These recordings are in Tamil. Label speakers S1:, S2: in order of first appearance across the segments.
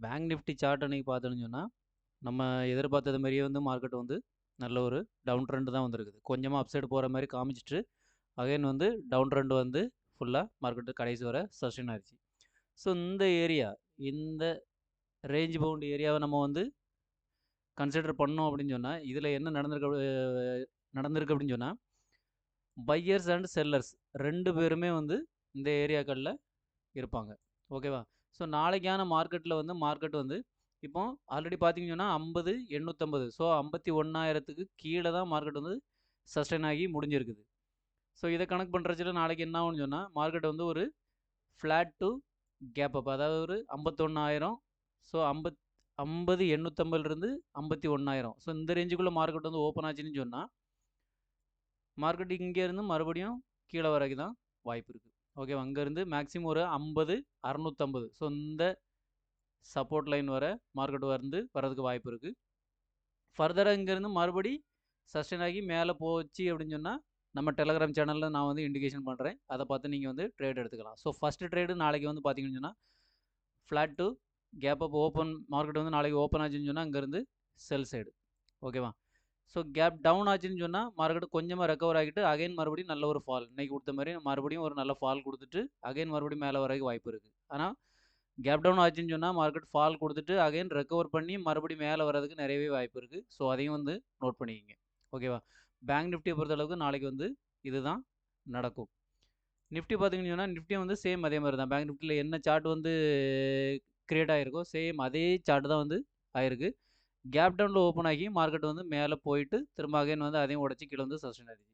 S1: பேங்க் நிஃப்டி சார்ட் அன்றைக்கி பார்த்தோன்னு சொன்னால் நம்ம எதிர்பார்த்தது மாதிரியே வந்து மார்க்கெட் வந்து நல்ல ஒரு டவுன் ட்ரெண்டு தான் வந்திருக்குது. கொஞ்சமாக அப்சைடு போகிற மாதிரி காமிச்சிட்டு அகைன் வந்து டவுன் ட்ரெண்டு வந்து ஃபுல்லாக மார்க்கெட்டு கடைசி வர சஸ்டெயின் ஆயிடுச்சு. ஸோ இந்த ஏரியா, இந்த ரேஞ்ச் பவுண்ட் ஏரியாவை நம்ம வந்து கன்சிடர் பண்ணோம் அப்படின்னு சொன்னால் இதில் என்ன நடந்திருக்கு அப்படின்னு சொன்னால் பையர்ஸ் அண்ட் செல்லர்ஸ் ரெண்டு பேருமே வந்து இந்த ஏரியாக்களில் இருப்பாங்க. ஓகேவா? ஸோ நாளைக்கான மார்க்கெட்டில் வந்து மார்க்கெட் வந்து இப்போ ஆல்ரெடி பார்த்தீங்கன்னா 50,850, ஸோ 51,000க்கு கீழே தான் மார்க்கெட் வந்து சஸ்டெயின் ஆகி முடிஞ்சிருக்குது. ஸோ இதை கணக்கு பண்ணுறச்சில நாளைக்கு என்ன ஆகும்னு சொன்னால் மார்க்கெட் வந்து ஒரு ஃப்ளாட் டு கேப் அப், அதாவது ஒரு 51,000, ஸோ 50,850லேருந்து 51,000, ஸோ இந்த ரேஞ்சுக்குள்ளே மார்க்கெட் வந்து ஓப்பன் ஆச்சுன்னு சொன்னால் மார்க்கெட் இங்கேருந்து மறுபடியும் கீழே வரைக்கும் தான் வாய்ப்பு இருக்குது. ஓகேவா? அங்கேருந்து மேக்ஸிமம் ஒரு 50,650, ஸோ இந்த சப்போர்ட் லைன் வர மார்க்கெட் வரதுக்கு வாய்ப்பு இருக்குது. ஃபர்தராக இங்கேருந்து மறுபடி சஸ்டெயின் ஆகி மேலே போச்சு அப்படின்னு சொன்னால் நம்ம டெலகிராம் சேனலில் நான் வந்து இண்டிகேஷன் பண்ணுறேன், அதை பார்த்து நீங்கள் வந்து ட்ரேட் எடுத்துக்கலாம். ஸோ ஃபஸ்ட்டு ட்ரேடு நாளைக்கு வந்து பார்த்தீங்கன்னு சொன்னால் flat to gap up open, market வந்து நாளைக்கு ஓப்பன் ஆச்சுன்னு சொன்னால் அங்கேருந்து செல் சைடு. ஓகேவா? ஸோ கேப் டவுன் ஆச்சுன்னு சொன்னால் மார்க்கெட் கொஞ்சமாக ரெக்கவர் ஆகிட்டு அகைன் மறுபடியும் நல்ல ஒரு ஃபால், இன்றைக்கி கொடுத்த மாதிரி மறுபடியும் ஒரு நல்ல ஃபால் கொடுத்துட்டு அகைன் மறுபடியும் மேலே வரைக்கும் வாய்ப்பு இருக்குது. ஆனால் கேப் டவுன் ஆச்சுன்னு சொன்னால் மார்க்கெட் ஃபால் கொடுத்துட்டு அகைன் ரெக்கவர் பண்ணி மறுபடியும் மேலே வரதுக்கு நிறையவே வாய்ப்பு இருக்குது. ஸோ அதையும் வந்து நோட் பண்ணிக்கிங்க. ஓகேவா? பேங்க் நிஃப்டியை பொறுத்தளவுக்கு நாளைக்கு வந்து இதுதான் நடக்கும். நிஃப்டி பார்த்தீங்கன்னு சொன்னால் நிஃப்டியும் வந்து சேம் அதே மாதிரி தான். பேங்க் நிஃப்டியில் என்ன சார்ட் வந்து க்ரியேட் ஆகிருக்கோ சேம் அதே சார்ட் தான் வந்து ஆயிருக்கு. கேப் டவுனில் ஓப்பன் ஆகி மார்க்கெட் வந்து மேலே போயிட்டு திரும்ப அகைன் வந்து அதையும் உடச்சி கீழே வந்து சஸ்டெயின் ஆகிடுச்சு.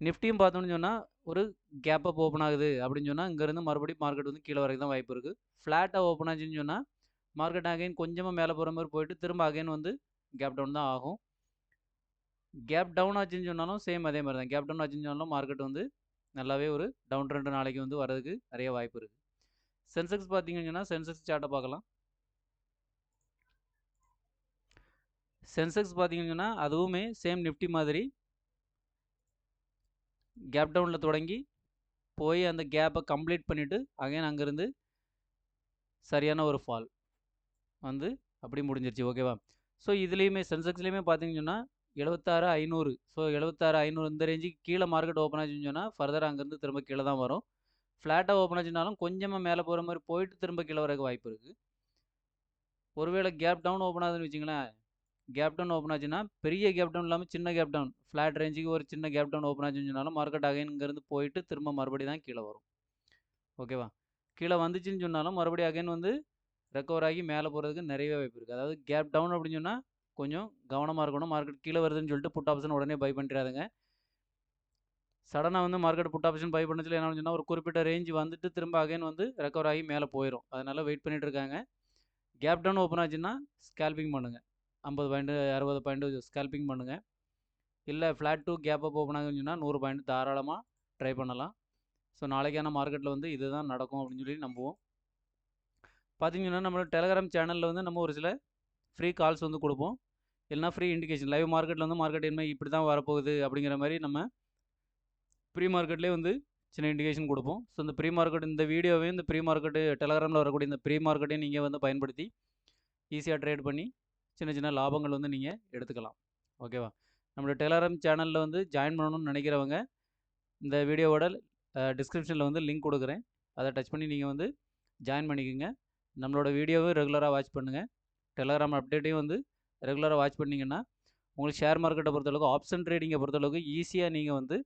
S1: நிஃப்டியும் பார்த்தோம்னு சொன்னால் ஒரு கேப் அப் ஓப்பன் ஆகுது அப்படின்னு சொன்னால் இங்கேருந்து மறுபடியும் மார்க்கெட் வந்து கீழே வரைக்கும் தான் வாய்ப்பு இருக்குது. ஃப்ளாட்டாக ஓப்பன் ஆச்சுன்னு சொன்னால் மார்க்கெட் அகைன் கொஞ்சமாக மேலே போகிற மாதிரி போயிட்டு திரும்ப அகைன் வந்து கேப் டவுன் தான் ஆகும். கேப் டவுன் ஆச்சுன்னு சொன்னாலும் சேம் அதே மாதிரி தான். கேப் டவுன் ஆச்சுன்னு சொன்னாலும் மார்க்கெட் வந்து நல்லாவே ஒரு டவுன் ட்ரெண்ட் நாளைக்கு வந்து வரதுக்கு நிறைய வாய்ப்பு இருக்குது. சென்செக்ஸ் பார்த்தீங்கன்னா சென்செக்ஸ் சார்ட்டை பார்க்கலாம். சென்செக்ஸ் பார்த்தீங்கன்னா அதுவுமே சேம் நிஃப்டி மாதிரி கேப் டவுனில் தொடங்கி போய் அந்த கேப்பை கம்ப்ளீட் பண்ணிவிட்டு அகைன் அங்கேருந்து சரியான ஒரு ஃபால் வந்து அப்படி முடிஞ்சிருச்சு. ஓகேவா? ஸோ இதுலேயுமே சென்செக்ஸ்லேயுமே பார்த்தீங்கன்னா 76,500, ஸோ 76,500 இந்த ரேஞ்சுக்கு கீழே மார்க்கெட் ஓப்பன் ஆச்சுன்னு சொன்னால் ஃபர்தர் அங்கேருந்து திரும்ப கீழே தான் வரும். ஃப்ளாட்டாக ஓப்பன் ஆச்சுனாலும் கொஞ்சமாக மேலே போகிற மாதிரி போயிட்டு திரும்ப கீழே வரக்கு வாய்ப்பு இருக்குது. ஒருவேளை கேப் டவுன் ஓப்பன் ஆகுதுன்னு வச்சிங்களேன், கேப் டவுன் ஓப்பன் ஆச்சுன்னா பெரிய கேப் டவுன் இல்லாமல் சின்ன கேப் டவுன், ஃப்ளாட் ரேஞ்சுக்கு ஒரு சின்ன கேப் டவுன் ஓப்பன் ஆச்சுன்னு சொன்னாலும் மார்க்கெட் அகைன் இங்கேருந்து போயிட்டு திரும்ப மறுபடியும் தான் கீழே வரும். ஓகேவா? கீழே வந்துச்சுன்னு சொன்னாலும் மறுபடியும் அகைன் வந்து ரெக்கவர் ஆகி மேலே போகிறதுக்கு நிறைய வாய்ப்பு இருக்குது. அதாவது கேப் டவுன் அப்படின்னு சொன்னால் கொஞ்சம் கவனமாக இருக்கணும். மார்க்கெட் கீழே வருதுன்னு சொல்லிட்டு புட் ஆப்ஷன் உடனே பை பண்ணிடாதுங்க. சடனாக வந்து மார்க்கெட் புட் ஆப்ஷன் பை பண்ணதில் என்ன சொன்னால் ஒரு குறிப்பிட்ட ரேஞ்ச் வந்துட்டு திரும்ப அகைன் வந்து ரெக்கவர் ஆகி மேலே போயிடும். அதனால் வெயிட் பண்ணிகிட்டு இருக்காங்க. கேப் டவுன் ஓப்பன் ஆச்சுன்னா ஸ்கேல்பிங் பண்ணுங்கள். 50 பாயிண்ட்டு 60 பாயிண்ட்டு ஸ்கேல்பிங் பண்ணுங்கள். இல்லை flat to gap up open ஆகுதுன்னு சொன்னால் 100 பாயிண்ட் தாராளமாக ட்ரை பண்ணலாம். ஸோ நாளைக்கான மார்க்கெட்டில் வந்து இதுதான் நடக்கும் அப்படின்னு சொல்லி நம்புவோம். பார்த்தீங்கன்னா நம்மளோட டெலகிராம் சேனலில் வந்து நம்ம ஒரு சில ஃப்ரீ கால்ஸ் வந்து கொடுப்போம். இல்லைனா ஃப்ரீ இண்டிகேஷன் லைவ் மார்க்கெட்டில் வந்து மார்க்கெட் இனிமேல் இப்படி தான் வரப்போகுது அப்படிங்கிற மாதிரி நம்ம ப்ரீ மார்க்கெட்லேயே வந்து சின்ன இண்டிகேஷன் கொடுப்போம். ஸோ இந்த ப்ரீ மார்க்கெட் இந்த வீடியோவையும் இந்த ப்ரீ மார்க்கெட்டு டெலகிராமில் வரக்கூடிய இந்த ப்ரீ மார்க்கெட்டையும் நீங்கள் வந்து பயன்படுத்தி ஈஸியாக ட்ரேட் பண்ணி சின்ன சின்ன லாபங்கள் வந்து நீங்கள் எடுத்துக்கலாம். ஓகேவா? நம்மளோட டெலகிராம் சேனலில் வந்து ஜாயின் பண்ணணும்னு நினைக்கிறவங்க இந்த வீடியோவோட டிஸ்கிரிப்ஷனில் வந்து லிங்க் கொடுக்குறேன், அதை டச் பண்ணி நீங்கள் வந்து ஜாயின் பண்ணிக்கோங்க. நம்மளோட வீடியோவை ரெகுலராக வாட்ச் பண்ணுங்கள். டெலகிராம் அப்டேட்டையும் வந்து ரெகுலராக வாட்ச் பண்ணிங்கன்னா உங்களுக்கு ஷேர் மார்க்கெட்டை பொறுத்தளவுக்கு ஆப்ஷன் ட்ரேடிங்கை பொறுத்தளவுக்கு ஈஸியாக நீங்கள் வந்து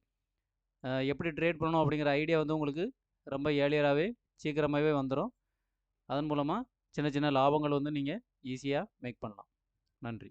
S1: எப்படி ட்ரேட் பண்ணணும் அப்படிங்கிற ஐடியா வந்து உங்களுக்கு ரொம்ப ஏர்லியராகவே சீக்கிரமாகவே வந்துடும். அதன் மூலமாக சின்ன சின்ன லாபங்கள் வந்து நீங்கள் ஈஸியாக மேக் பண்ணலாம். நன்றி.